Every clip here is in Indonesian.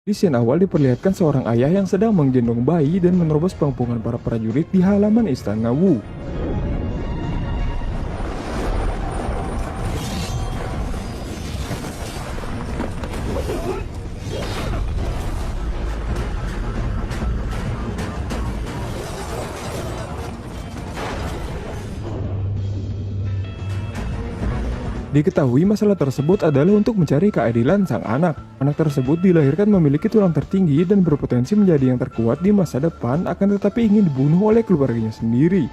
Di scene awal diperlihatkan seorang ayah yang sedang menggendong bayi dan menerobos pengepungan para prajurit di halaman istana Wu. Diketahui masalah tersebut adalah untuk mencari keadilan sang anak. Anak tersebut dilahirkan memiliki tulang tertinggi dan berpotensi menjadi yang terkuat di masa depan, akan tetapi ingin dibunuh oleh keluarganya sendiri.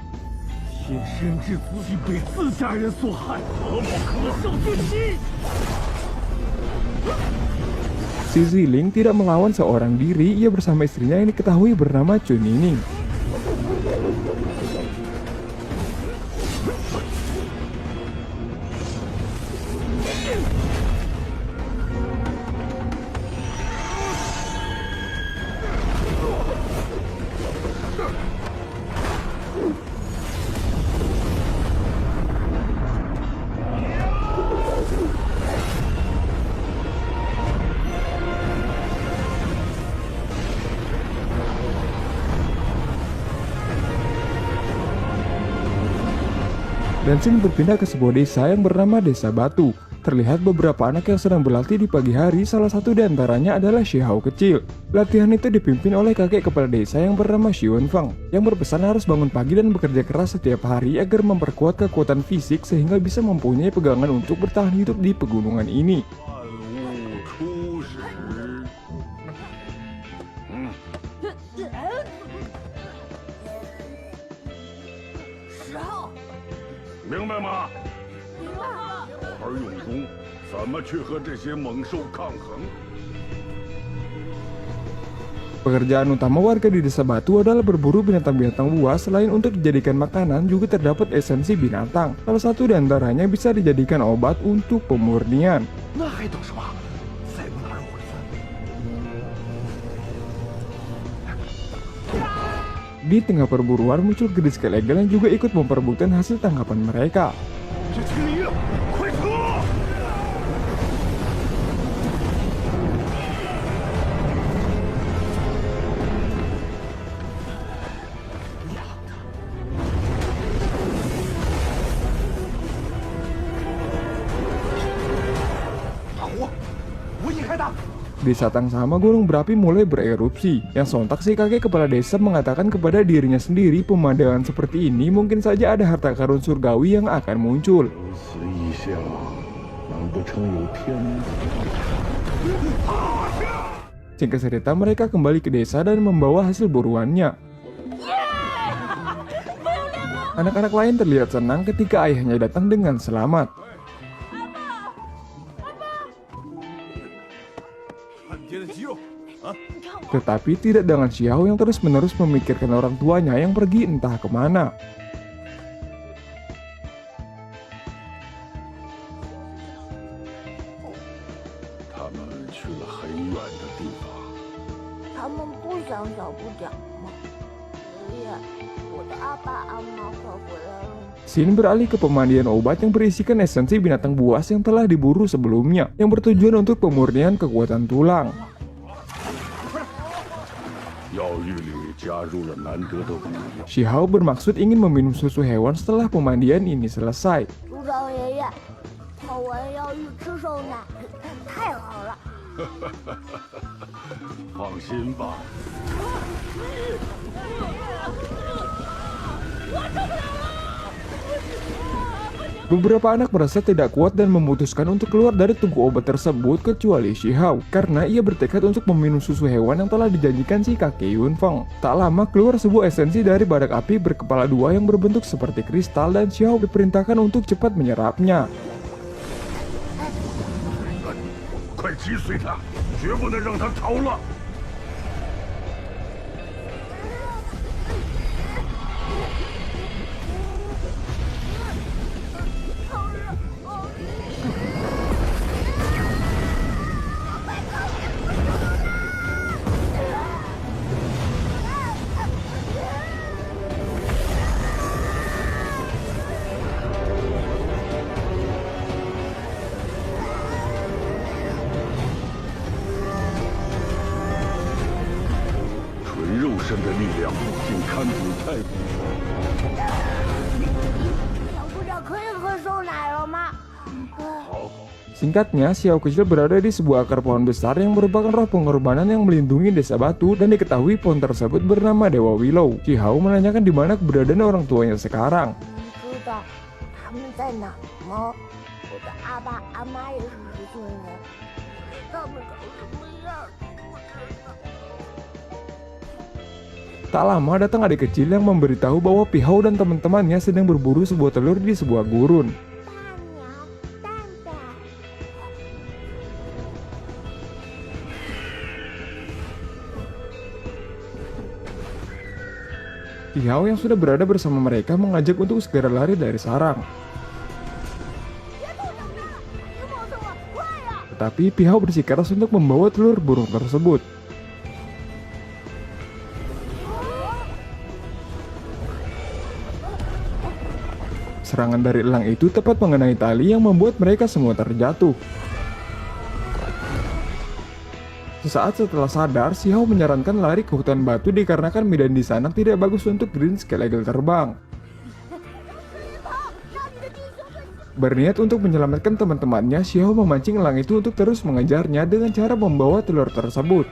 天生之子既被自家人所害，何不可笑自己？ Si Ziling tidak melawan seorang diri, ia bersama istrinya yang diketahui bernama Chun Nining. Dan scene berpindah ke sebuah desa yang bernama Desa Batu. Terlihat beberapa anak yang sedang berlatih di pagi hari, salah satu di antaranya adalah Xiao kecil. Latihan itu dipimpin oleh kakek kepala desa yang bernama Xion Feng, yang berpesan harus bangun pagi dan bekerja keras setiap hari agar memperkuat kekuatan fisik sehingga bisa mempunyai pegangan untuk bertahan hidup di pegunungan ini. 万物初始，明白吗？好好用功，怎么去和这些猛兽抗衡？ Pekerjaan utama warga di Desa Batu adalah berburu binatang-binatang buas. Selain untuk dijadikan makanan, juga terdapat esensi binatang. Salah satu di antaranya bisa dijadikan obat untuk pemurnian. 那还等什么？再不拿肉回去！ Di tengah perburuan muncul gadis ilegal yang juga ikut memperebutkan hasil tangkapan mereka. 这青衣，快撤！ 大火，我引开他！ Di saat yang sama gunung berapi mulai bererupsi. Yang sontak si kakek kepala desa mengatakan kepada dirinya sendiri, pemandangan seperti ini mungkin saja ada harta karun surgawi yang akan muncul. 如此异象，难不成有天？ Singkat cerita, mereka kembali ke desa dan membawa hasil buruannya. Anak-anak lain terlihat senang ketika ayahnya datang dengan selamat. Tetapi tidak dengan Xiao yang terus-menerus memikirkan orang tuanya yang pergi entah kemana. 他们去了很远的地方。他们不想小不点吗？爷爷，我的阿爸阿妈快回来了。 Scene beralih ke pemandian obat yang berisikan esensi binatang buas yang telah diburu sebelumnya, yang bertujuan untuk pemurnian kekuatan tulang. 药浴里加入了难得的物质， Xiao bermaksud ingin meminum susu hewan setelah pemandian ini selesai. 组长爷爷，泡完药浴吃瘦奶，太好了。 放心吧。 Beberapa anak merasa tidak kuat dan memutuskan untuk keluar dari tungku obat tersebut kecuali Xiao, karena ia bertekad untuk meminum susu hewan yang telah dijanjikan si kakek Yun Feng. Tak lama keluar sebuah esensi dari badak api berkepala dua yang berbentuk seperti kristal dan Xiao diperintahkan untuk cepat menyerapnya. 快击碎他，绝不能让他逃了！ 爷神的力量竟堪比太古。小部长可以喝瘦奶了吗？好， Singkatnya, Xiao kecil berada di sebuah akar pohon besar yang merupakan roh pengorbanan yang melindungi desa batu dan diketahui pohon tersebut bernama Dewa Willow. Xiao menanyakan di mana keberadaan orang tuanya sekarang. 知道他们在哪吗？我的阿爸阿妈也是10岁人，他们长什么样？不知道。 Tak lama datang adik kecil yang memberitahu bahwa Pihau dan teman-temannya sedang berburu sebuah telur di sebuah gurun. 大鸟蛋蛋。 Pihau yang sudah berada bersama mereka mengajak untuk segera lari dari sarang. 别动等着，别跑走了，快呀！ Tetapi Pihau bersikeras untuk membawa telur burung tersebut. Serangan dari elang itu tepat mengenai tali yang membuat mereka semua terjatuh. Sesaat setelah sadar, Xiao menyarankan lari ke hutan batu dikarenakan medan di sana tidak bagus untuk Green Scale Eagle terbang. 跑，让你的弟兄们 Berniat untuk menyelamatkan teman-temannya, Xiao memancing elang itu untuk terus mengejarnya dengan cara membawa telur tersebut.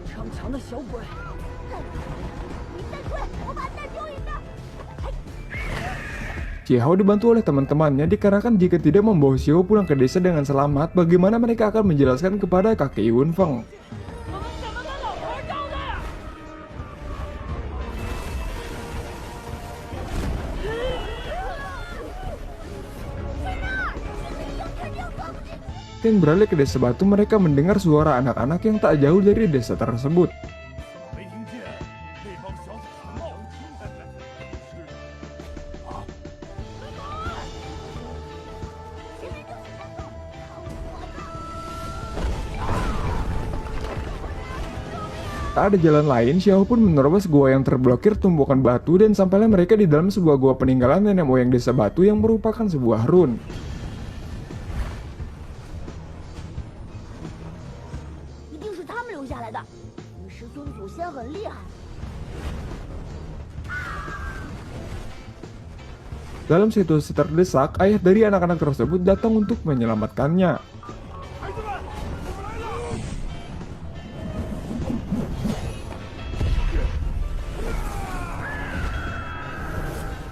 逞强的小鬼！你再追，我把蛋丢一边。 Xiao dibantu oleh teman-temannya dikarenakan jika tidak membawa Xiao pulang ke desa dengan selamat, bagaimana mereka akan menjelaskan kepada kakek Yunfeng. 我们怎么跟老婆交代啊？ Dan beralih ke desa batu, mereka mendengar suara anak-anak yang tak jauh dari desa tersebut. 没听见那帮小子喊冒是啊， Tak ada jalan lain, Xiao pun menerobos gua yang terblokir tumpukan batu dan sampailah mereka di dalam sebuah gua peninggalan nenek moyang desa batu yang merupakan sebuah rune. 一定是他们留下来的。你师尊祖先很厉害。 Dalam situasi terdesak, ayah dari anak-anak tersebut datang untuk menyelamatkannya. 孩子们，我们来了！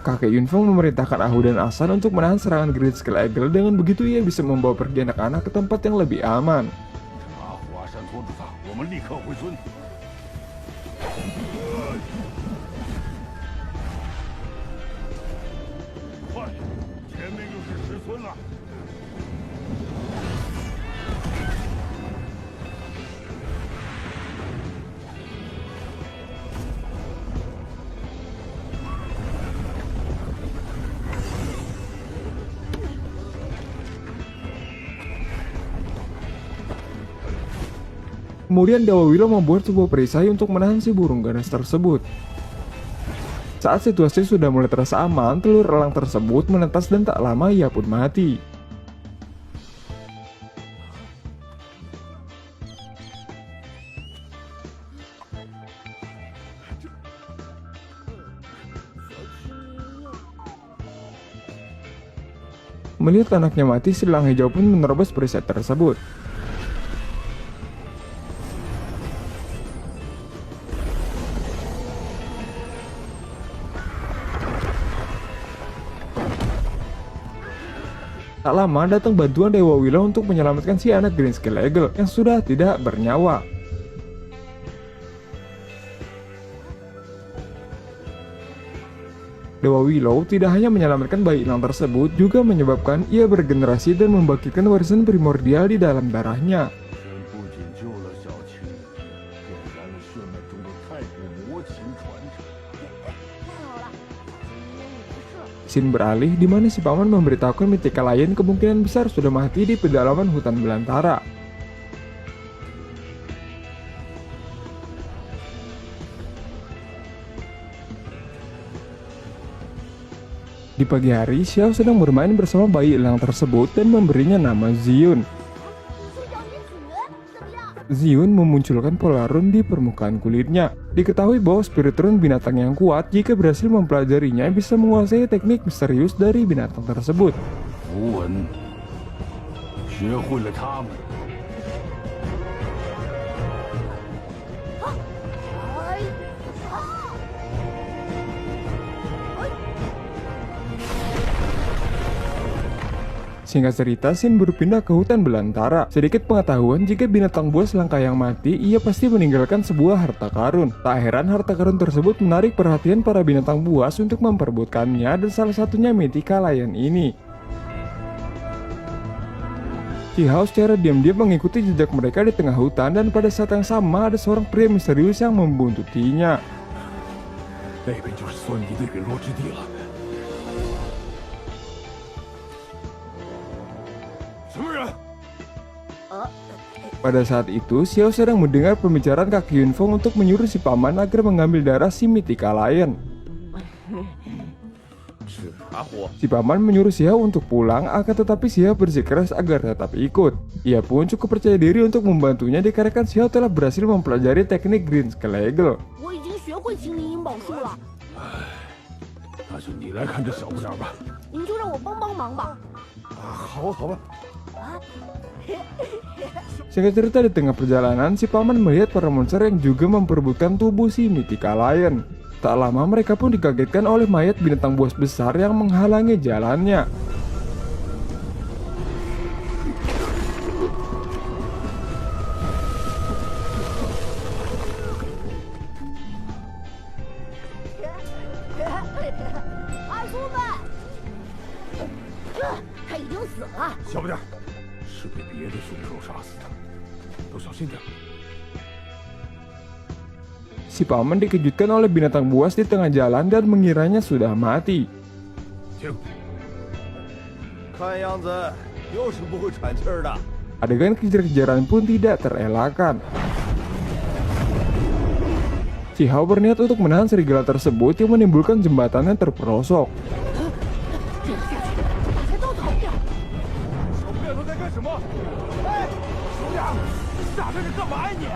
Kakek Yunfeng memerintahkan Ahu dan Asan untuk menahan serangan Great Scale Eagle, dengan begitu ia bisa membawa pergi anak-anak ke tempat yang lebih aman. 阿虎、阿山拖住他，我们立刻回村。快，前面又是石村了。 Kemudian Dewa Willow membuat sebuah perisai untuk menahan si burung ganas tersebut. Saat situasi sudah mulai terasa aman, telur elang tersebut menetas dan tak lama ia pun mati. Melihat anaknya mati, si elang hijau pun menerobos perisai tersebut. Tak lama datang bantuan Dewa Willow untuk menyelamatkan si anak Green Scale Eagle yang sudah tidak bernyawa. Dewa Willow tidak hanya menyelamatkan bayi elang tersebut, juga menyebabkan ia bergenerasi dan membagikan warisan primordial di dalam darahnya. 神不仅救了小青，点燃了血脉中的太古魔琴传承。太好了，今天你不是。 Scene beralih di mana si paman memberitahukan Mythical Lion kemungkinan besar sudah mati di pedalaman hutan belantara. Di pagi hari, Xiao sedang bermain bersama bayi elang tersebut dan memberinya nama Zion. 你说叫你举，怎么样？ Ziun memunculkan pola rune di permukaan kulitnya. Diketahui bahwa spirit rune binatang yang kuat jika berhasil mempelajarinya bisa menguasai teknik misterius dari binatang tersebut. 符文，学会了它们，哎，啊，哎， Singkat cerita, Shin berpindah ke hutan belantara. Sedikit pengetahuan, jika binatang buas langka yang mati, ia pasti meninggalkan sebuah harta karun. Tak heran harta karun tersebut menarik perhatian para binatang buas untuk memperebutkannya, dan salah satunya Mythical Lion ini. Xiao secara diam-diam mengikuti jejak mereka di tengah hutan, dan pada saat yang sama ada seorang pria misterius yang membuntutinya. 那边就是孙尼的陨落之地了。什么人？ Pada saat itu, Xiao sedang mendengar pembicaraan kaki Yunfeng untuk menyuruh si paman agar mengambil darah si Mythical Lion. 这家伙， Si paman menyuruh Xiao untuk pulang, akan tetapi Xiao bersikeras agar tetap ikut. Ia pun cukup percaya diri untuk membantunya dikarenakan Xiao telah berhasil mempelajari teknik Green Skull Eagle. 我已经学会精灵银宝术了，那就你来看这小不点吧。您就让我帮帮忙吧。好吧，好吧。 Singkat cerita, di tengah perjalanan, si paman melihat para monster yang juga memperebutkan tubuh si Mythical Lion. Tak lama mereka pun dikagetkan oleh mayat binatang buas besar yang menghalangi jalannya. Ah, 小不点，是被别的凶兽杀死的，都小心点。 Si paman dikejutkan oleh binatang buas di tengah jalan dan mengiranya sudah mati. 停！ 看样子又是不会喘气儿的。 Adegan kejar-kejaran pun tidak terelakkan. Xiao berniat untuk menahan serigala tersebut yang menimbulkan jembatan yang terperosok. 这样下去，大家都逃不掉。小不点他在干什么？哎，小不点，傻着你干嘛呀你？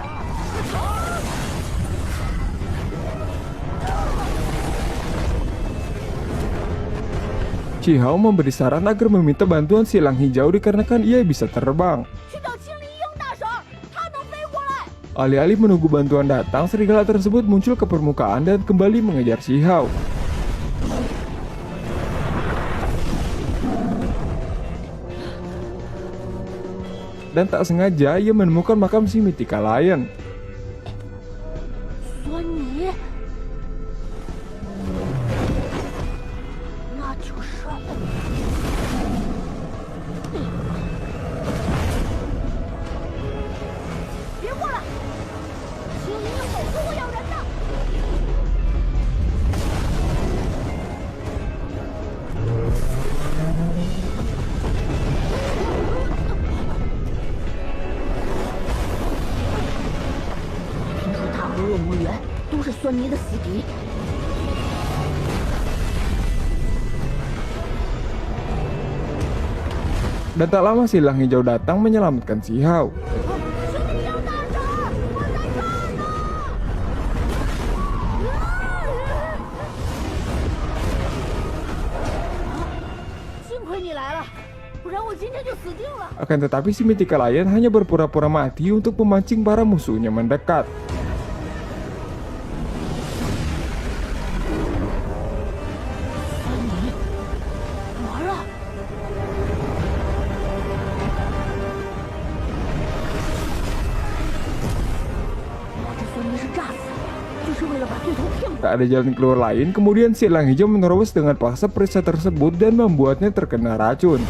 Xiao memberi saran agar meminta bantuan silang hijau dikarenakan ia bisa terbang. 去找精灵鹰大婶，她能飞过来。 Alih-alih menunggu bantuan datang, serigala tersebut muncul ke permukaan dan kembali mengejar Xiao. Dan tak sengaja ia menemukan makam si Mythical Lion. 索尼，那就是别过来！精灵鹰保护会咬人的。 听说他和恶魔猿都是索尼的死敌。 Dan tak lama silang hijau datang menyelamatkan Xiao. 精灵鹰大婶，我在这儿呢！幸亏你来了，不然我今天就死定了。 Akan tetapi si Mythical Lion hanya berpura-pura mati untuk memancing para musuhnya mendekat. Tak ada jalan keluar lain, kemudian silang hijau menerobos dengan paksa perisai tersebut dan membuatnya terkena racun.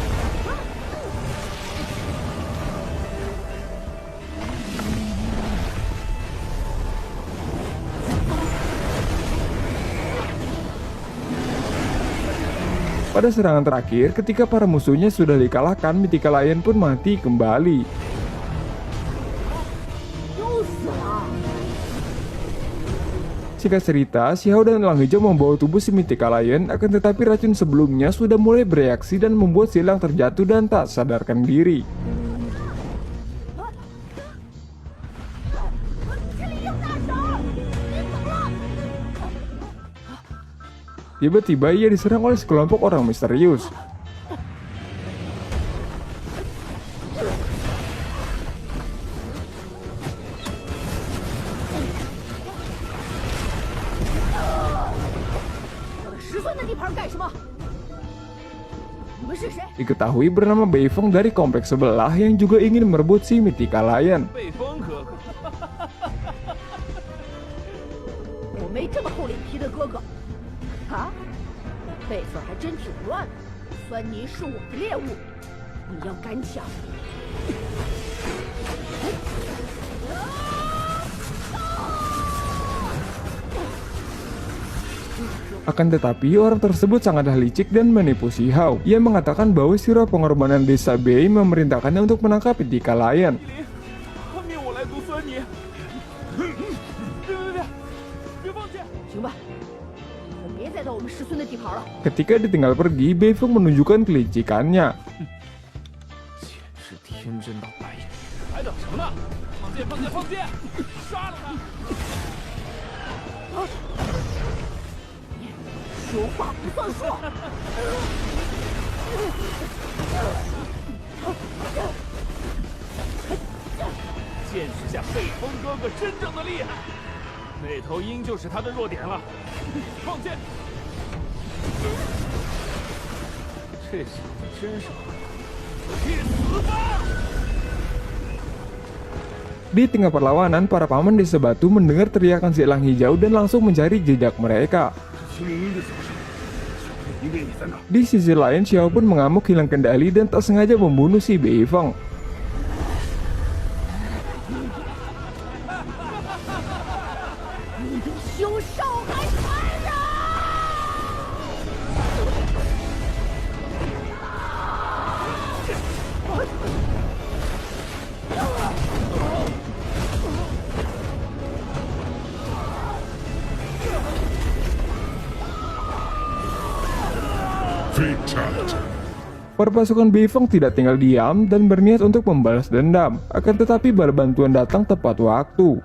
Pada serangan terakhir, ketika para musuhnya sudah dikalahkan, Mythical Lion pun mati kembali. Singkat cerita, Xiao dan Elang Hijau membawa tubuh si Mythical Lion, akan tetapi racun sebelumnya sudah mulai bereaksi dan membuat silang terjatuh dan tak sadarkan diri. Tiba-tiba ia diserang oleh sekelompok orang misterius. Diketahui bernama Beifeng dari kompleks sebelah yang juga ingin merebut si Mythical Lion. 北风哥哥，我没这么厚脸皮的哥哥。啊，辈分还真挺乱的。酸泥是我的猎物，你要敢抢！ Akan tetapi orang tersebut sangatlah licik dan menipu Xiao. Ia mengatakan bahwa si roh pengorbanan desa Bei memerintahkannya untuk menangkap Mythical Lion. 命我来毒酸你！别放弃！ 行吧，以后别再到我们师孙的地盘了。 Ketika ditinggal pergi, Beifeng menunjukkan kelicikannya. 简直天真到白眼！还等什么呢？放箭！放箭！放箭！杀了他！ 说话不算数。见识下北风哥哥真正的厉害，那头鹰就是他的弱点了。放箭！这小子真是去死吧！ Di tengah perlawanan, para paman desa batu mendengar teriakan si elang hijau dan langsung mencari jejak mereka. 秦明英的走势，因为你在哪？ Di sisi lain, Xiao pun mengamuk hilang kendali dan tak sengaja membunuh si Beifeng. 你比凶手还残忍！ Fatality. Para pasukan Beifeng tidak tinggal diam dan berniat untuk membalas dendam. Akan tetapi bala bantuan datang tepat waktu.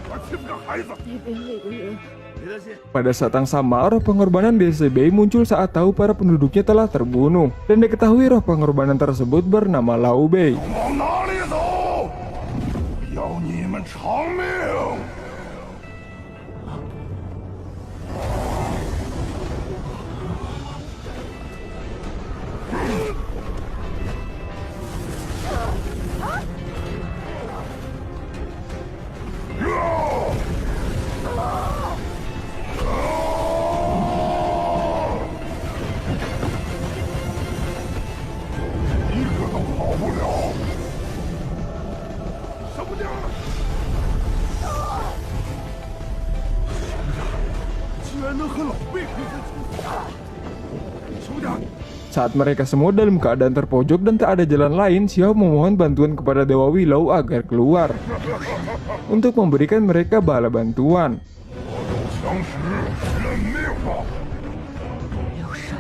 我欺负个孩子！ 那边那个人， 别担心， Pada saat yang sama, roh pengorbanan desa Bei muncul saat tahu para penduduknya telah terbunuh. Dan diketahui roh pengorbanan tersebut bernama Lao Bei. 往哪里走？要你们偿命！ 一个都跑不了！小不点儿，居然能和老贝平分小不点儿， Saat mereka semua dalam keadaan terpojok dan tak ada jalan lain, Xiao memohon bantuan kepada Dewa Willow agar keluar untuk memberikan mereka bala bantuan. 强时认命吧！ 有神！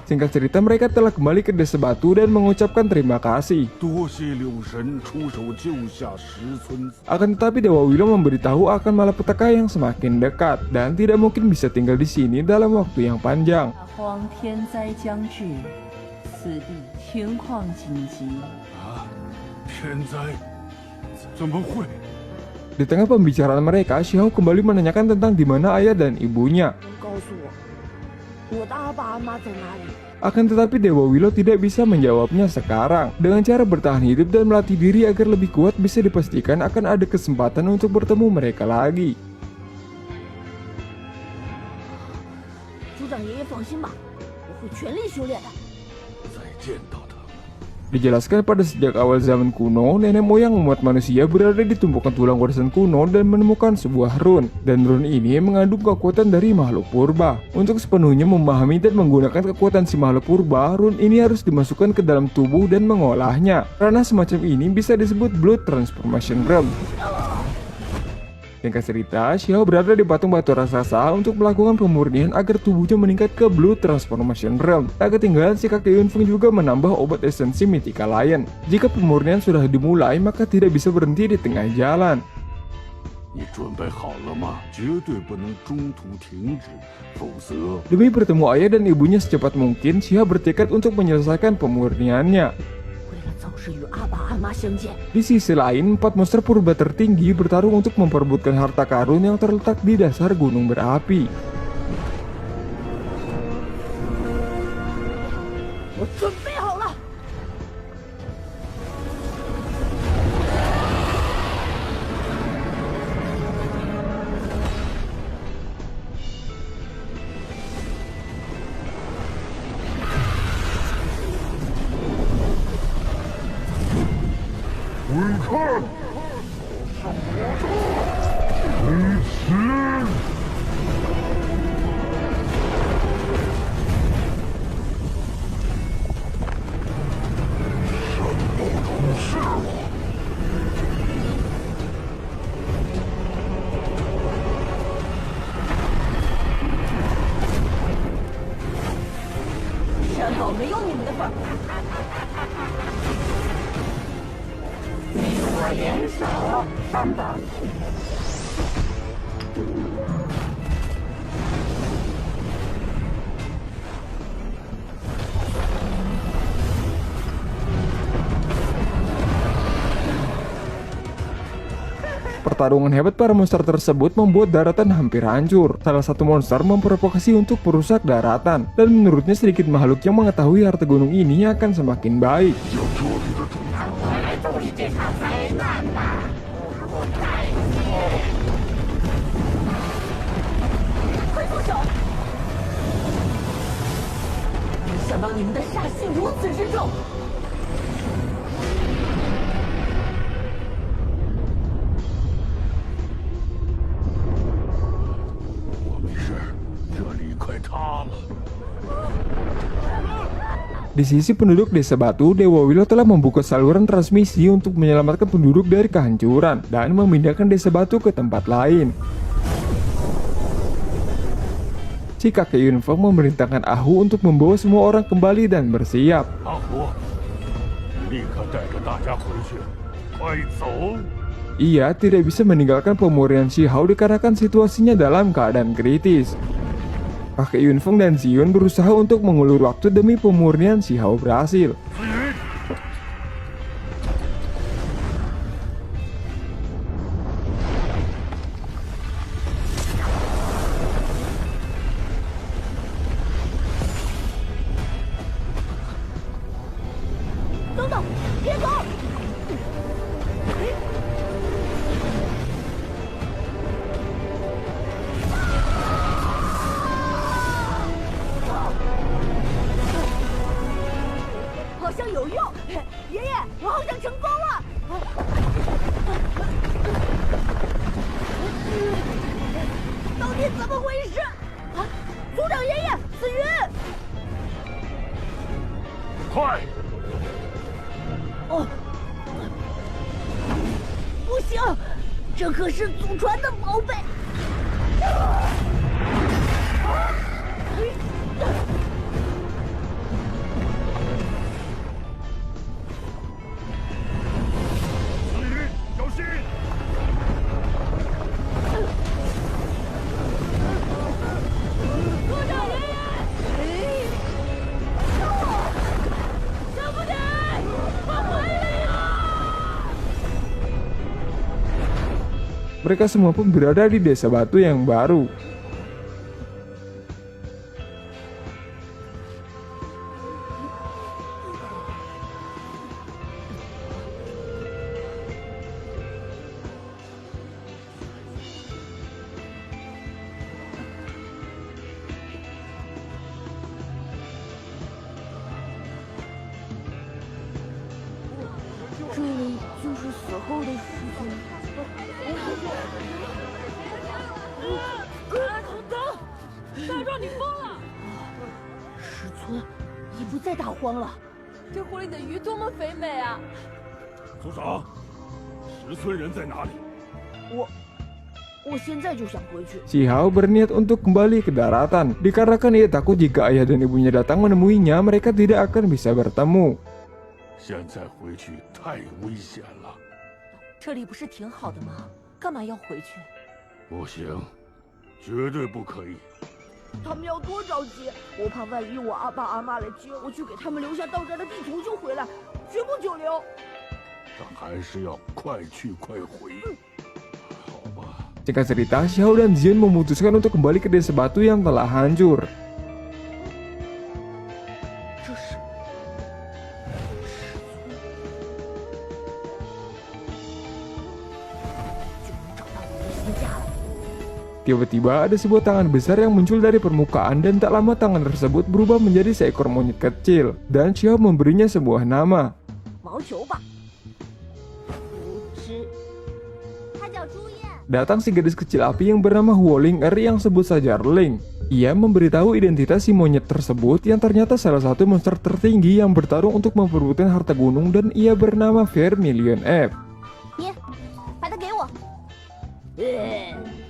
Singkat cerita, mereka telah kembali ke desa batu dan mengucapkan terima kasih. 多谢柳神出手救下石村子。 Akan tetapi Dewa Willow memberitahu akan malapetaka yang semakin dekat dan tidak mungkin bisa tinggal di sini dalam waktu yang panjang. 大荒天灾将至，此地情况紧急。 啊，天灾？怎么会？ Di tengah pembicaraan mereka, Xiao kembali menanyakan tentang di mana ayah dan ibunya. 能告诉我的阿爸阿妈在哪里？ Akan tetapi Dewa Willow tidak bisa menjawabnya sekarang. Dengan cara bertahan hidup dan melatih diri agar lebih kuat, bisa dipastikan akan ada kesempatan untuk bertemu mereka lagi. 族长爷爷放心吧，我会全力修炼的。 再见到他。 Dijelaskan pada sejak awal zaman kuno, nenek moyang umat manusia berada di tumpukan tulang warisan kuno dan menemukan sebuah rune. Dan rune ini mengandung kekuatan dari makhluk purba. Untuk sepenuhnya memahami dan menggunakan kekuatan si makhluk purba, rune ini harus dimasukkan ke dalam tubuh dan mengolahnya. Karena semacam ini bisa disebut Blood Transformation Realm. Singkat cerita, Xiao berada di patung batu raksasa untuk melakukan pemurnian agar tubuhnya meningkat ke Blue Transformation Realm. Tak ketinggalan, si kakek Yunfeng juga menambah obat esensi Mythical Lion. Jika pemurnian sudah dimulai, maka tidak bisa berhenti di tengah jalan. 你准备好了吗？绝对不能中途停止，否则 Demi bertemu ayah dan ibunya secepat mungkin, Xiao bertekad untuk menyelesaikan pemurniannya. 为了早日与阿爸阿妈相见， Di sisi lain, 4 monster purba tertinggi bertarung untuk memperebutkan harta karun yang terletak di dasar gunung berapi. 我准备好了。 山宝没有你们的份儿。我联手，山宝。 Pertarungan hebat para monster tersebut membuat daratan hampir hancur. Salah satu monster memprovokasi untuk merusak daratan, dan menurutnya sedikit makhluk yang mengetahui harta gunung ini akan semakin baik. 快住手！没想到你们的煞气如此之重。 我没事，这里快塌了。 Di sisi penduduk desa batu, Dewa Willow telah membuka saluran transmisi untuk menyelamatkan penduduk dari kehancuran dan memindahkan desa batu ke tempat lain. Si kakek Yunfeng memerintahkan Ahu untuk membawa semua orang kembali dan bersiap. 阿虎，立刻带着大家回去，快走！ Ia tidak bisa meninggalkan pemurnian Shihao dikarenakan situasinya dalam keadaan kritis. Kakek Yunfeng dan Zion berusaha untuk mengulur waktu demi pemurnian Shihao berhasil. 子云， 等等，别走！好像有用，爷爷，我好像成功了。到底怎么回事？啊，族长爷爷，子云！ 快！ 哦，不行，这可是祖传的宝贝。子云，小心！族长爷爷，小不点，快回来呀！ Mereka semua pun berada di desa batu yang baru. “这里就是死后的世界。大壮，你疯了！石村已不再大荒了。这湖里的鱼多么肥美啊！族长，石村人在哪里？我现在就想回去。 Xiao berniat untuk kembali ke daratan, dikarenakan ia takut jika ayah dan ibunya datang menemuinya, mereka tidak akan bisa bertemu. 现在回去太危险了。这里不是挺好的吗？干嘛要回去？不行，绝对不可以。 他们要多着急，我怕万一我阿爸阿妈来接我，去给他们留下到这儿的地图就回来，绝不久留。但还是要快去快回。好吧。 Singkat cerita, Xiao dan Zion memutuskan untuk kembali ke desa batu yang telah hancur. 这是就能找到我的新家了。 Tiba-tiba ada sebuah tangan besar yang muncul dari permukaan dan tak lama tangan tersebut berubah menjadi seekor monyet kecil dan Xiao memberinya sebuah nama. 毛球吧。无知。它叫朱燕。 Datang si gadis kecil api yang bernama Huoling Er yang sebut saja Erling. Ia memberitahu identitas si monyet tersebut yang ternyata salah satu monster tertinggi yang bertarung untuk memperebutkan harta gunung dan ia bernama Vermilion F. 你，把它给我。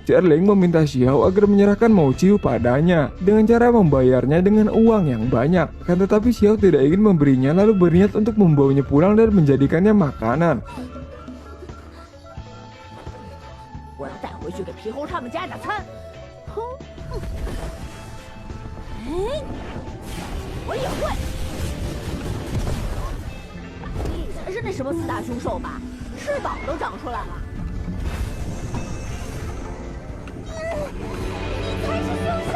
Si Erling meminta Xiao agar menyerahkan Mao Qiu padanya dengan cara membayarnya dengan uang yang banyak. Kan tetapi Xiao tidak ingin memberinya lalu berniat untuk membawanya pulang dan menjadikannya makanan. 我要带回去给皮猴他们加餐。哼，哎，我也会。你才是那什么四大凶兽吧？翅膀都长出来了。你才是凶相。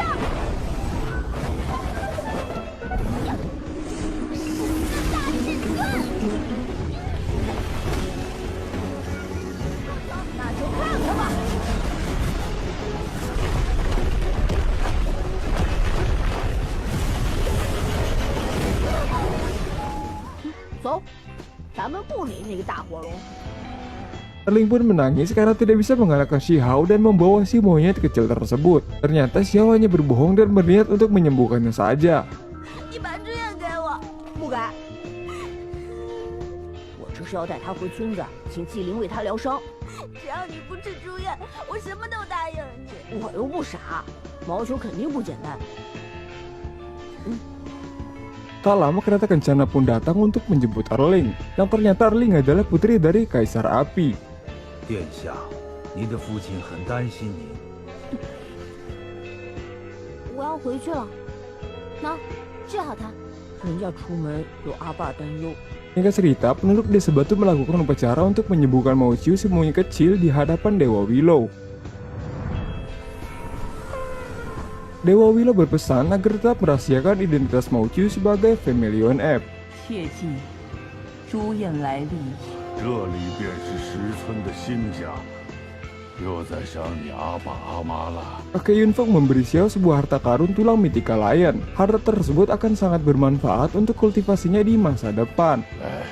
四大至尊。那就看看吧。走，咱们不理那个大火龙。 Erling pun menangis karena tidak bisa mengalahkan Xiao dan membawa si monyet kecil tersebut. Ternyata Xiao hanya berbohong dan berniat untuk menyembuhkannya saja. 你把志愿给我，不给。我这是要带他回村子，请纪灵为他疗伤。只要你不吃住院，我什么都答应你。我又不傻，毛球肯定不简单。 Tak lama kereta kencana pun datang untuk menjemput Erling. Yang ternyata Erling adalah putri dari Kaisar Api. 殿下，您的父亲很担心您。我要回去了，喏，治好他。人家出门有阿爸担忧。 Singkat cerita, penduduk desa batu melakukan upacara untuk menyembuhkan Mao Qiu si monyet kecil di hadapan Dewa Willow. Dewa Willow berpesan agar tetap merahasiakan identitas Mao Qiu sebagai Vermilion F. 切记，朱燕来历。 这里便是石村的新家，又在想你阿爸阿妈了。 Kakek Yunfeng memberi Xiao sebuah harta karun tulang Mythical Lion. Harta tersebut akan sangat bermanfaat untuk kultivasinya di masa depan. 来，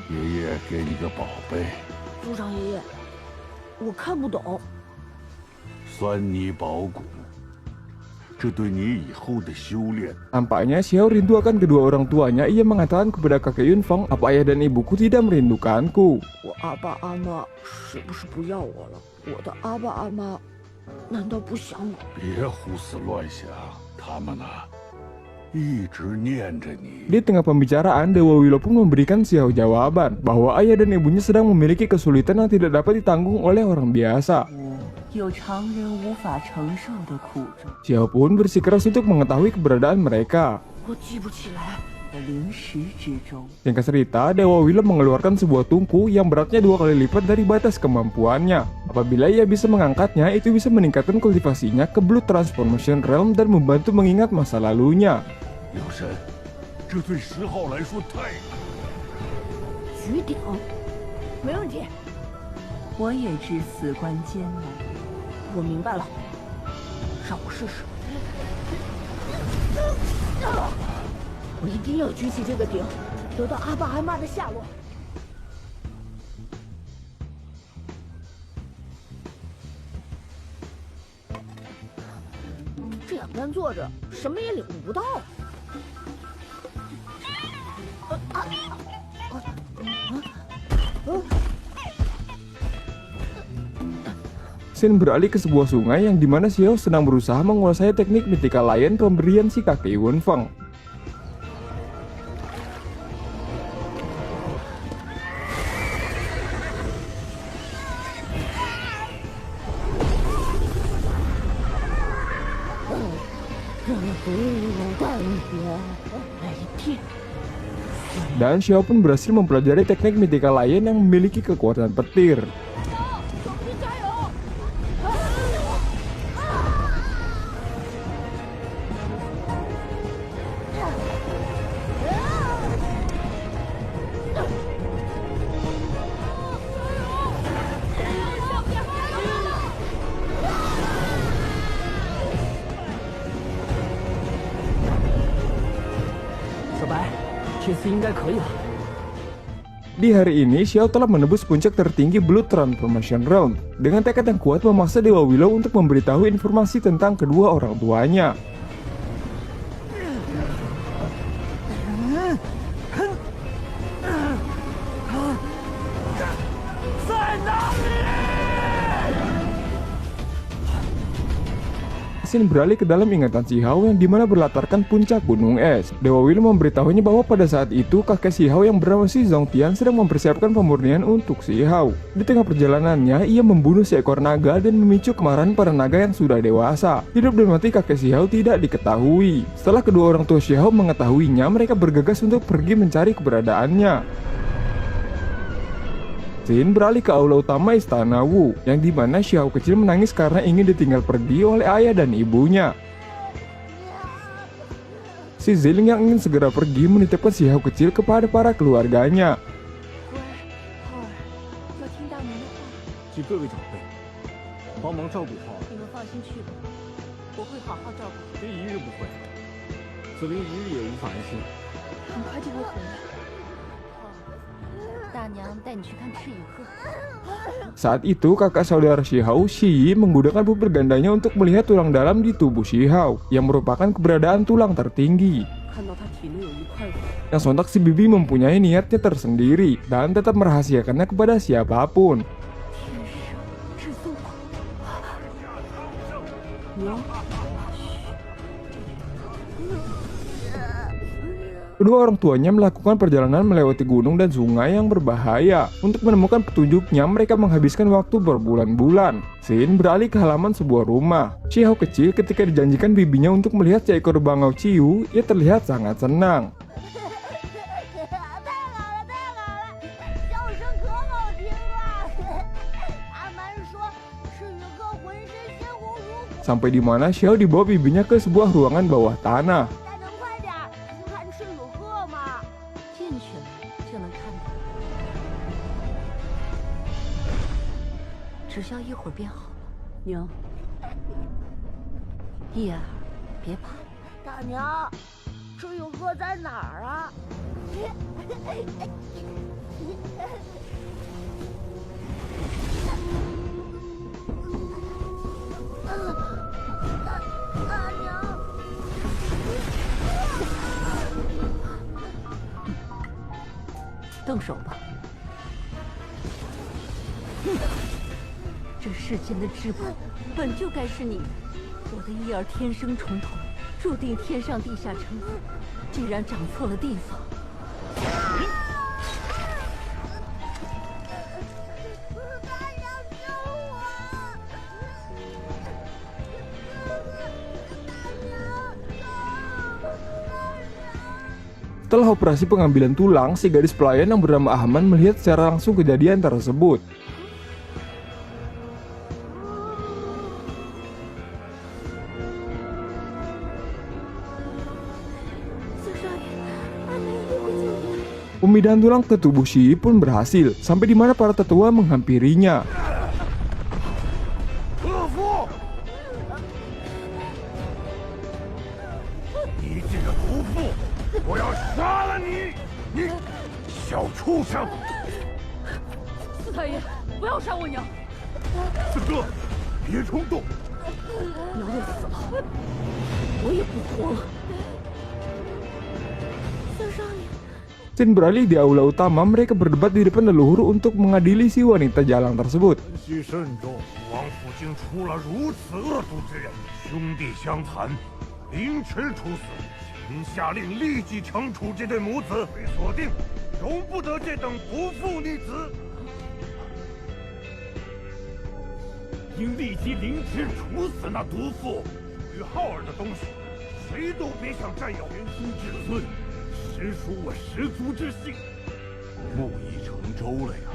爷爷给你个宝贝，族长爷爷，我看不懂。酸泥宝骨，这对你以后的修炼 Tampaknya Xiao rindu akan kedua orang tuanya. Ia mengatakan kepada kakek Yunfeng, apa ayah dan ibuku tidak merindukanku. 我阿爸阿妈是不是不要我了？我的阿爸阿妈难道不想我？别胡思乱想，他们呢，一直念着你。 Di tengah pembicaraan, Dewa Willow pun memberikan Xiao jawaban bahwa ayah dan ibunya sedang memiliki kesulitan yang tidak dapat ditanggung oleh orang biasa. 有常人无法承受的苦衷。 Xiao pun bersikeras untuk mengetahui keberadaan mereka. 我记不起来。的灵石之中， Singkat cerita, Dewa Willow mengeluarkan sebuah tungku yang beratnya 2 kali lipat dari batas kemampuannya. Apabila ia bisa mengangkatnya, itu bisa meningkatkan kultivasinya ke Blue Transformation Realm dan membantu mengingat masa lalunya. 有神，这对10号来说太……举鼎，没问题。我也知死关艰难。我明白了，让我试试。我一定要举起这个鼎，得到阿爸阿妈的下落。这样干坐着，什么也领悟不到。Scene beralih ke sebuah sungai yang dimana Xiao sedang berusaha menguasai teknik Mythical Lion pemberian si kakek Yun Feng. Dan Xiao pun berhasil mempelajari teknik Mythical Lion yang memiliki kekuatan petir. Di hari ini, Xiao telah menembus puncak tertinggi Blood Transformation Realm dengan tekad yang kuat memaksa Dewa Willow untuk memberitahu informasi tentang kedua orang tuanya. Scene beralih ke dalam ingatan Si Hao yang dimana berlatarkan puncak gunung es. Dewa Willow memberitahunya bahwa pada saat itu kakek Si Hao yang bernama Si Zongtian sedang mempersiapkan pemurnian untuk Si Hao. Di tengah perjalanannya, ia membunuh seekor naga dan memicu kemarahan para naga yang sudah dewasa. Hidup dan mati kakek Si Hao tidak diketahui. Setelah kedua orang tua Si Hao mengetahuinya, mereka bergegas untuk pergi mencari keberadaannya. Scene beralih ke aula utama Istana Wu, yang dimana Xiao kecil menangis karena ingin ditinggal pergi oleh ayah dan ibunya. Si Ziling yang ingin segera pergi menitipkan Xiao kecil kepada para keluarganya. 要听大娘的话，去各位长辈，帮忙照顾好，你们放心去吧，我会好好照顾。这一日不回，子灵一日也无法安心。很快就会回来。大娘带你去看赤羽鹤。 Saat itu kakak saudara Si Hao, Shi Yi, menggunakan puper gandanya untuk melihat tulang dalam di tubuh Si Hao, yang merupakan keberadaan tulang tertinggi. 看到他体内有一块骨， Yang sontak si bibi mempunyai niatnya tersendiri dan tetap merahasiakannya kepada siapapun. 天生至尊骨。娘， Kedua orang tuanya melakukan perjalanan melewati gunung dan sungai yang berbahaya. Untuk menemukan petunjuknya, mereka menghabiskan waktu berbulan-bulan. Scene beralih ke halaman sebuah rumah. Si Hao kecil ketika dijanjikan bibinya untuk melihat seekor bangau ciu, ia terlihat sangat senang. 太好了，太好了，笑声可好听了。阿蛮说赤羽鹤浑身鲜红如火， Sampai di mana Xiao dibawa bibinya ke sebuah ruangan bawah tanah. 再能快点儿看赤羽鹤吗？进去了就能看到，只需要一会儿便好了。娘，叶儿，别怕，大娘，赤羽鹤在哪儿啊？大娘，动手吧。这世间的至宝本就该是你的，我的叶儿天生重瞳，注定天上地下称呼。既然长错了地方， 大娘救我！Setelah operasi pengambilan tulang, si gadis pelayan yang bernama Ahman melihat secara langsung kejadian tersebut. Pemindahan tulang ke tubuh Shi Yi pun berhasil, sampai di mana para tetua menghampirinya. 恶妇，你这个毒妇，我要杀了你！你小畜生！四太爷，不要杀我娘！四哥，别冲动。娘要死了，我也不活了。三少爷。 Scene beralih di aula utama, mereka berdebat di depan leluhur untuk mengadili si wanita jalang tersebut. 珍惜慎重，往父竟出了如此恶毒之人，兄弟相残，凌迟处死。请下令立即惩处这对母子，被锁定，容不得这等不父逆子。应立即凌迟处死那毒妇。与浩儿的东西，谁都别想占有。元宗至尊，实属我十足之幸。木已成舟了呀。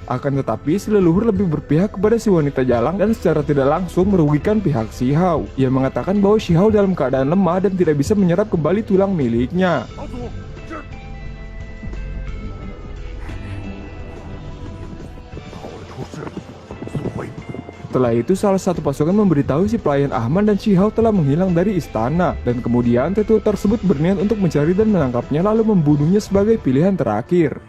Akan tetapi, si leluhur lebih berpihak kepada si wanita jalang dan secara tidak langsung merugikan pihak Xi Hao. Ia mengatakan bahwa Xi Hao dalam keadaan lemah dan tidak bisa menyerap kembali tulang miliknya. Setelah itu, salah satu pasukan memberitahu si pelayan Ahman dan Xi Hao telah menghilang dari istana. Dan kemudian tetua tersebut berniat untuk mencari dan menangkapnya lalu membunuhnya sebagai pilihan terakhir.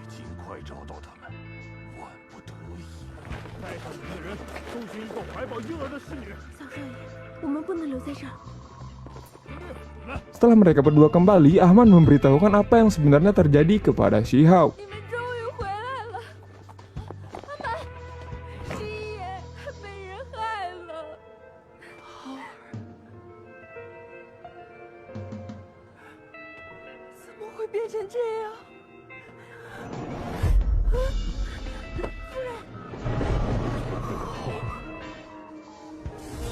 我们不能留在这儿。 Setelah mereka berdua kembali, Ahman memberitahukan apa yang sebenarnya terjadi kepada Xi Hao. 你们终于回来了，阿满，西爷被人害了。浩儿，怎么会变成这样？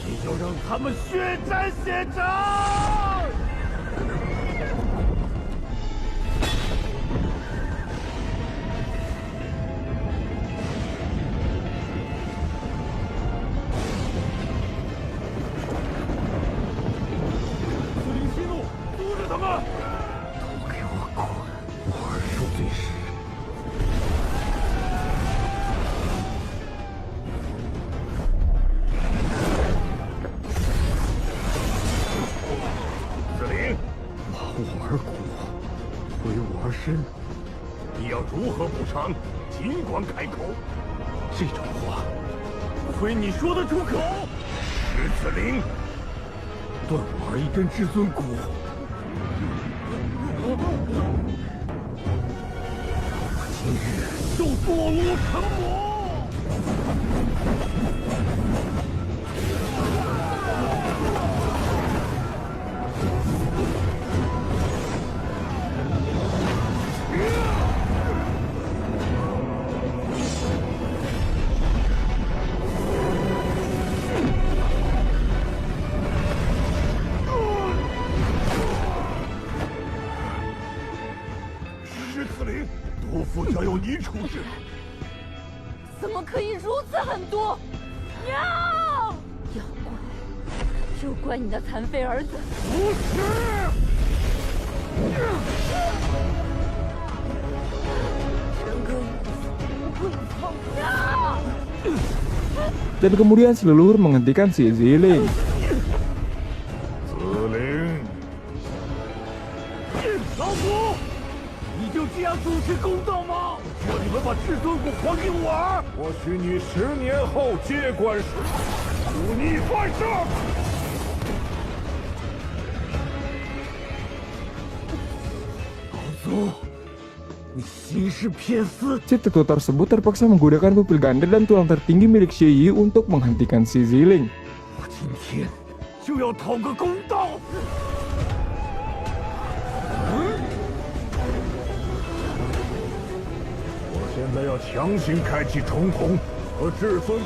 你就让他们血债血偿！司令息怒，阻止他们！都给我滚！我儿受罪时。 为我而生，你要如何补偿？尽管开口。这种话，非你说得出口。石子灵，断我儿一根至尊骨，今日就堕落成魔。 石子灵，毒妇交由你处置。怎么可以如此狠毒？娘！要怪就怪你那残废儿子。不是。 人哥不会放下。 Dan kemudian si leluhur menghentikan si Ziling. 子灵，老祖，你就这样主持公道吗？只要你们把至尊骨还给我儿，我许你10年后接管时，忤逆犯上。老祖，你心事偏私。 Si tetua tersebut terpaksa menggunakan pupil ganda dan tulang tertinggi milik Xie Yi untuk menghentikan si Ziling. 我今天就要讨个公道。我现在要强行开启重瞳和至尊。子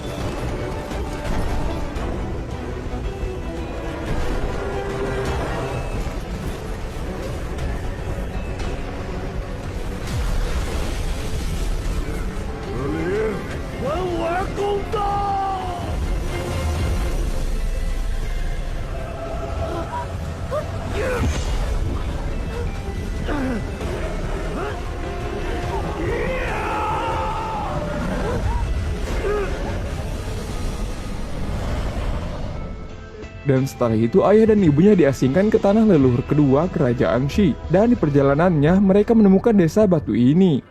灵，还我儿公道！ Dan setelah itu ayah dan ibunya diasingkan ke tanah leluhur kedua kerajaan Shi. Dan di perjalanannya mereka menemukan desa batu ini.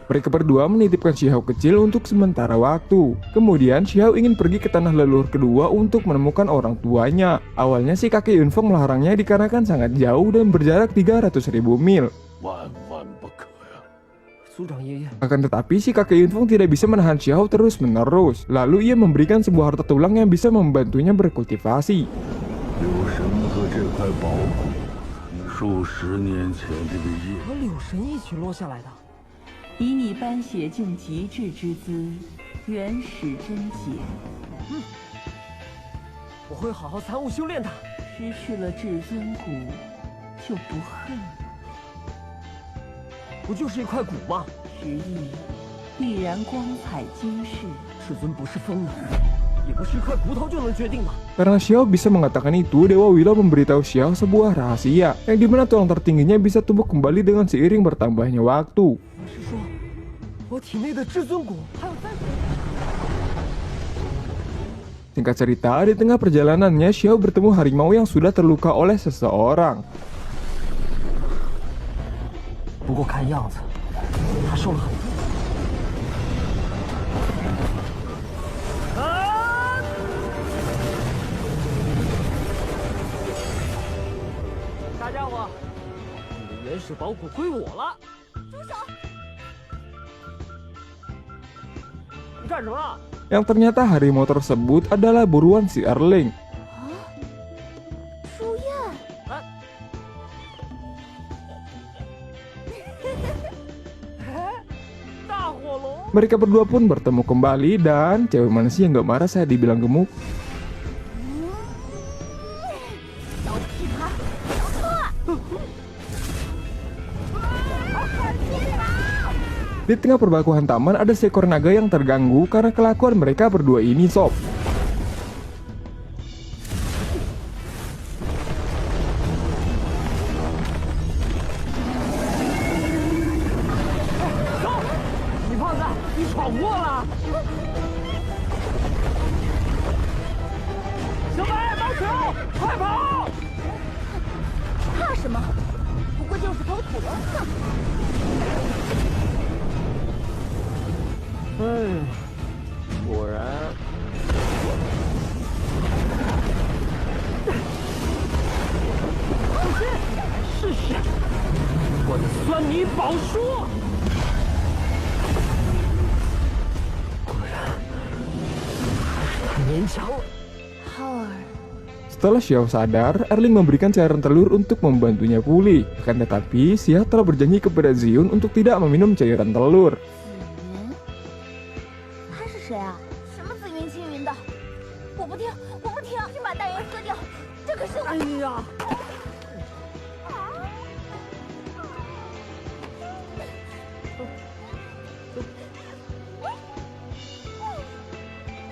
Mereka berdua menitipkan Xi Hao kecil untuk sementara waktu. Kemudian Xi Hao ingin pergi ke tanah leluhur kedua untuk menemukan orang tuanya. Awalnya si kakek Yunfeng melarangnya dikarenakan sangat jauh dan berjarak 300.000 mil. 族长爷爷。 Akan tetapi si kakek Yunfeng tidak bisa menahan Xiao terus-menerus. Lalu ia memberikan sebuah harta tulang yang bisa membantunya berkultivasi. 柳神和这块宝骨，数十年前这个夜，和柳神一起落下来的。以你般血境极致之姿，原始贞洁。我会好好参悟修炼它。失去了至尊骨，就不恨了。不就是一块骨吗？实力必然光彩惊世。至尊不是疯的，也不是一块骨头就能决定的。 Karena Xiao bisa mengatakan itu, Dewa Willow memberitahu Xiao sebuah rahasia, yang dimana tulang tertingginya bisa tumbuh kembali dengan seiring bertambahnya waktu. 是说，我体内的至尊骨还有再。 Singkat cerita, di tengah perjalanannya, Xiao bertemu harimau yang sudah terluka oleh seseorang. 不过看样子，他受了很重。啊！大家伙，你的原始宝骨归我了。住手！ 你干什么？ Yang ternyata harimau tersebut adalah buruan si Erling. 书燕， 大火龙。 Mereka berdua pun bertemu kembali dan cewek mana sih yang gak marah saya dibilang gemuk? 小屁孩，小错！ Di tengah perbakuan taman ada seekor naga yang terganggu karena kelakuan mereka berdua ini sob. Setelah Xiao sadar, Erling memberikan cairan telur untuk membantunya pulih. Akan tetapi, Xiao telah berjanji kepada Zion untuk tidak meminum cairan telur. 他是谁啊？什么紫云青云的？我不听，我不听，请把大元喝掉，这可是我。哎呀！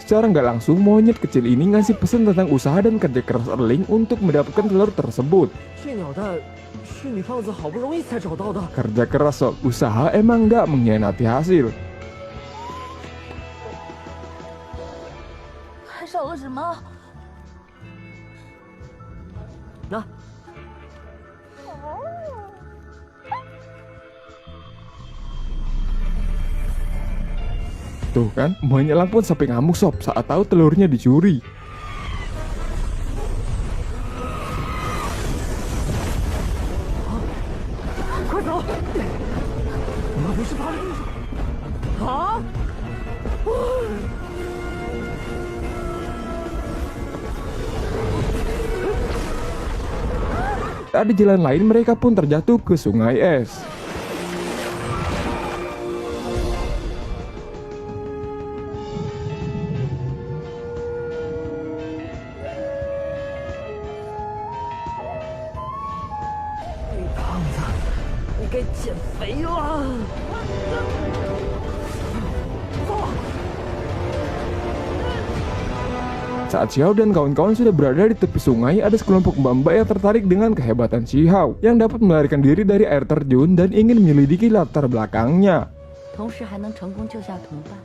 Secara nggak langsung, monyet kecil ini ngasih pesan tentang usaha dan kerja keras Erling untuk mendapatkan telur tersebut. 这鸟蛋是你胖子好不容易才找到的。 Kerja keras sob, usaha emang nggak mengkhianati hasil. 还少了什么？那。 Tuh kan, monyet lang pun sampai ngamuk sob saat tahu telurnya dicuri. Tak ada jalan lain, mereka pun terjatuh ke sungai es. Saat Xiao dan kawan-kawan sudah berada di tepi sungai, ada sekelompok mbak-mbak yang tertarik dengan kehebatan Xiao yang dapat melarikan diri dari air terjun dan ingin menyelidiki latar belakangnya. 同时还能成功救下同伴，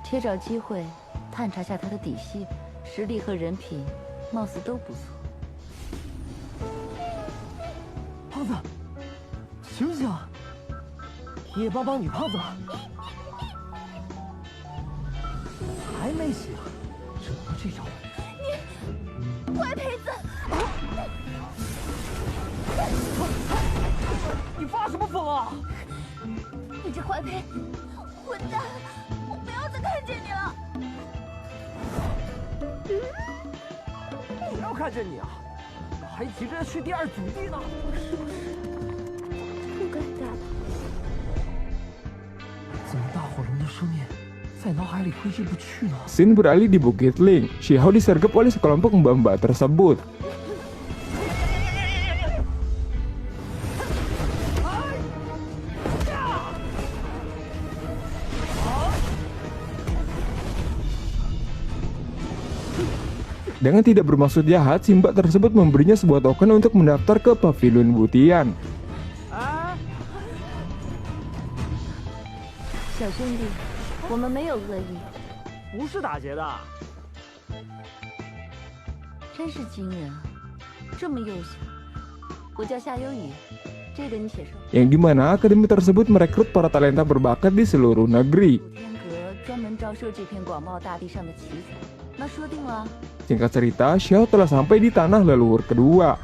且找机会探查下他的底细，实力和人品貌似都不错。胖子，醒醒！你也帮帮女胖子吧。还没醒，怎么这招？乖胚子，你发什么疯啊？你你这坏胚，混蛋！我不要再看见你了！谁要看见你啊？还急着去第二祖地呢。不该打他。怎么大火龙的声音在脑海里挥之不去呢？ Scene beralih di Bukit Ling. Xiahou disergap oleh sekelompok mbak-mbak tersebut. Dengan tidak bermaksud jahat, si mbak tersebut memberinya sebuah token untuk mendaftar ke Pavilion Butian. 小兄弟，我们没有恶意，不是打劫的。真是惊人啊！这么幼小。我叫夏优雨，这个你写上。 Yang dimana akademi tersebut merekrut para talenta berbakat di seluruh negeri. 天阁专门招收这片广袤大地上的奇才，那说定了。 Singkat cerita, Xiahou telah sampai di tanah leluhur kedua.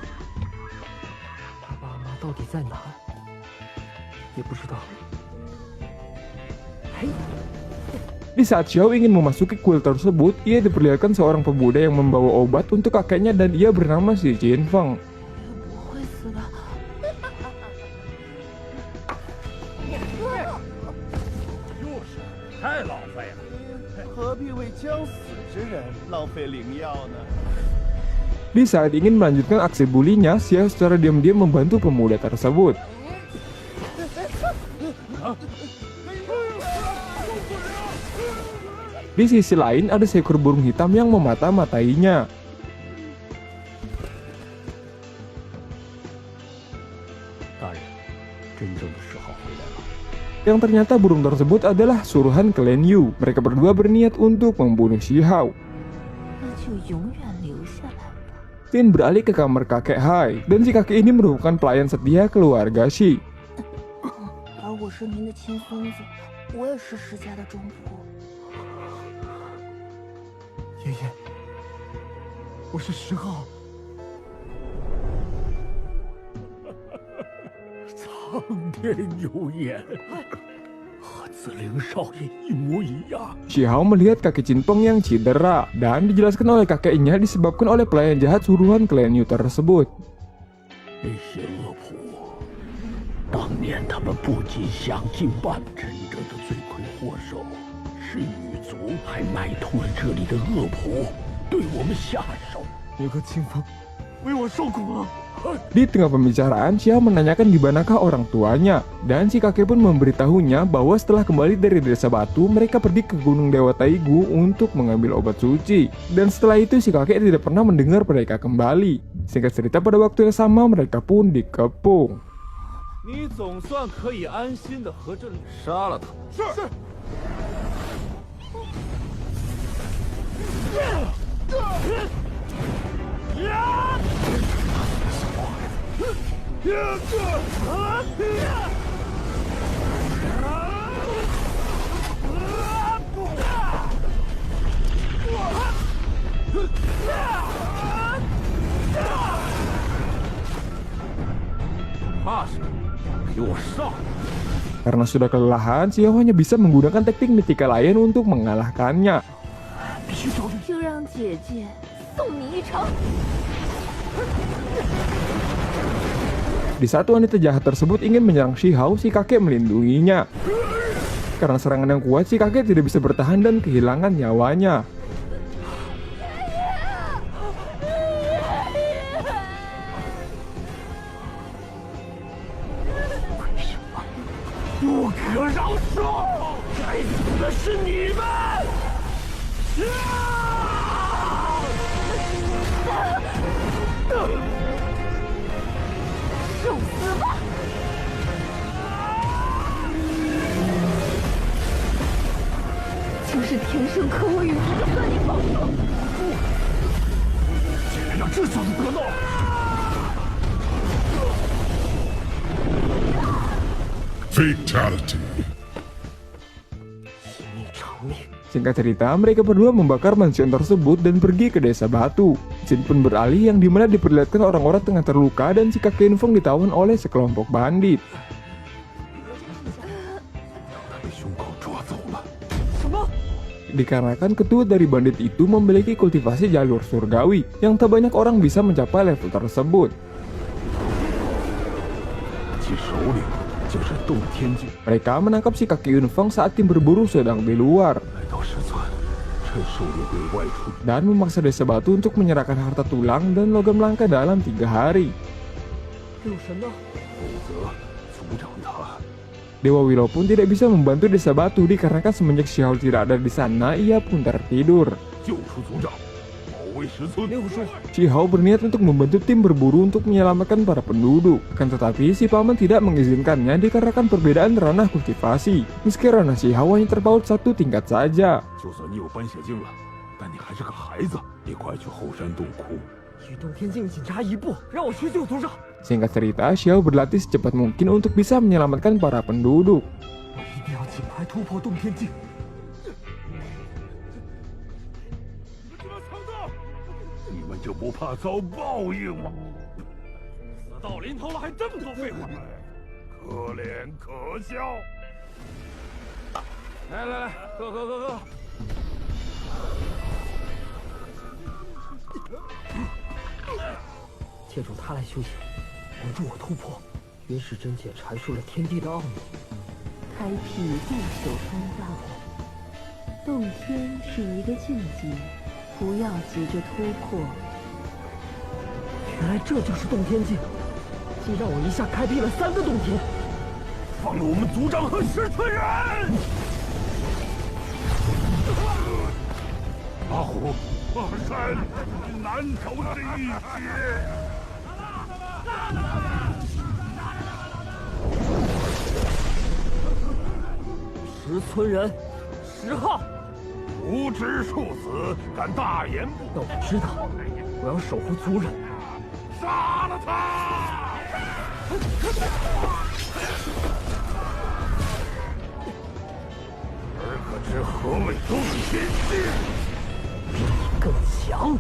他爸妈到底在哪儿？也不知道。嘿， Di saat Xiahou ingin memasuki kuil tersebut, ia diperlihatkan seorang pemuda yang membawa obat untuk kakeknya dan ia bernama Xi Jinfeng. 不会死的。就是太浪费了。何必为将死之人浪费灵药呢？ Di saat ingin melanjutkan aksi bulinya, Xiahou secara diam-diam membantu pemuda tersebut. Di sisi lain, ada seekor burung hitam yang memata-matainya. Yang ternyata burung tersebut adalah suruhan klan Yu. Mereka berdua berniat untuk membunuh Xiahou. 那就永远留下来吧。 Tin beralih ke kamar kakek Hai, dan si kakek ini merupakan pelayan setia keluarga Xi. 而我是您的亲孙子，我也是石家的忠仆。 爷爷，我是10号。苍天有眼，和子灵少爷一模一样。 Xiahou melihat kakek Jinpeng yang cedera, dan dijelaskan oleh kakeknya disebabkan oleh pelayan jahat suruhan klan Yu tersebut. 那些恶仆，当年他们不仅想尽办，真正的罪魁祸首是狱卒，还买通了这里的恶仆，对我们下手。我和清风为我受苦了。 Di tengah pembicaraan, Xiahou menanyakan di manakah orang tuanya, dan si kakek pun memberitahunya bahwa setelah kembali dari desa batu, mereka pergi ke Gunung Dewa Taigu untuk mengambil obat suci. Dan setelah itu si kakek tidak pernah mendengar mereka kembali. Singkat cerita, pada waktu yang sama mereka pun dikepung. 你总算可以安心的和这里杀了他。是。怕什么？给我上！ Karena sudah kelelahan, Xiahou hanya bisa menggunakan teknik mitika lain untuk mengalahkannya. 就让姐姐送你一程。 Di saat wanita jahat tersebut ingin menyerang Xiahou, si kakek melindunginya. Karena serangan yang kuat, si kakek tidak bisa bertahan dan kehilangan nyawanya. Fatality. Singkat cerita, mereka berdua membakar mansion tersebut dan pergi ke desa batu. Scene pun beralih yang dimana diperlihatkan orang-orang tengah terluka dan si kakek Infeng ditawan oleh sekelompok bandit. dikarenakan ketua dari bandit itu memiliki kultivasi jalur surgawi yang tak banyak orang bisa mencapai level tersebut. 其首领就是洞天境。 Mereka menangkap si kakek Yunfeng saat tim berburu sedang di luar 来到石村，趁首领对外出， dan memaksa Desa Batu untuk menyerahkan harta tulang dan logam langka dalam 3 hari. 六神呢？ 否则族长他 Dewa Willow pun tidak bisa membantu Desa Batu dikarenakan semenjak Xiao tidak ada di sana, ia pun tertidur. 救出族长，保卫石村。六叔， Xiao berniat untuk membantu tim berburu untuk menyelamatkan para penduduk. Akan tetapi si paman tidak mengizinkannya dikarenakan perbedaan ranah kultivasi. Meski ranah Xiao hanya terpaut 1 tingkat saja. 就算你有斑血镜了，但你还是个孩子，你快去后山洞窟。 与洞天境仅差一步，让我去救族长。 Singkat cerita, Xiao berlatih secepat mungkin untuk bisa menyelamatkan para penduduk. 我一定要尽快突破洞天境。 你们就不怕遭报应吗？ 死到临头了还这么多废话，可怜可笑。来来来，喝！ 借助它来修行，帮助我突破。云石真解阐述了天地的奥秘。开辟地球通道。洞天是一个境界，不要急着突破。原来这就是洞天境，竟让我一下开辟了3个洞天。放了我们族长和石村人！阿虎，阿山，难逃这一劫。 石村人，10号，无知庶子，敢大言不但我知道，我要守护族人。杀了他！儿可知何谓洞天境？更强。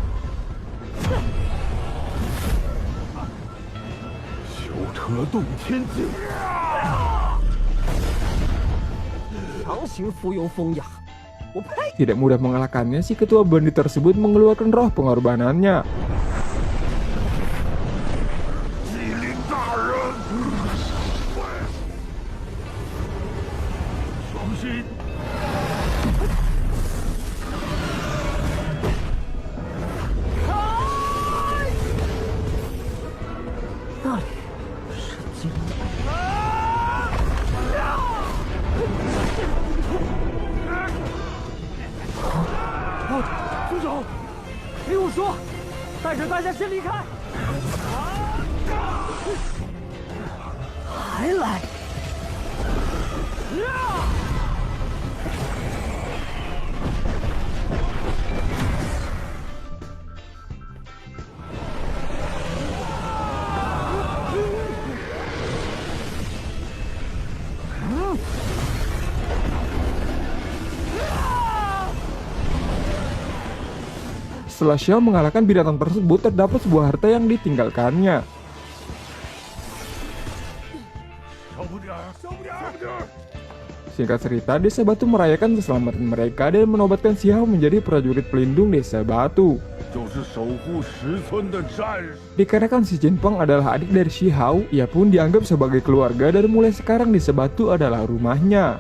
修成了洞天境。 强行附庸风雅，我呸！ Tidak mudah mengalahkannya, si ketua bandit tersebut mengeluarkan roh pengorbanannya. 纪灵大人，双心。 那里是金族长，听我说，带着大家先离开。还来！Setelah Xiao mengalahkan binatang tersebut, terdapat sebuah harta yang ditinggalkannya. Singkat cerita, Desa Batu merayakan keselamatan mereka dan menobatkan Xiao menjadi prajurit pelindung Desa Batu. 就是守护石村的战士。 Dikarenakan si Jinpeng adalah adik dari Xiao, ia pun dianggap sebagai keluarga dan mulai sekarang Desa Batu adalah rumahnya.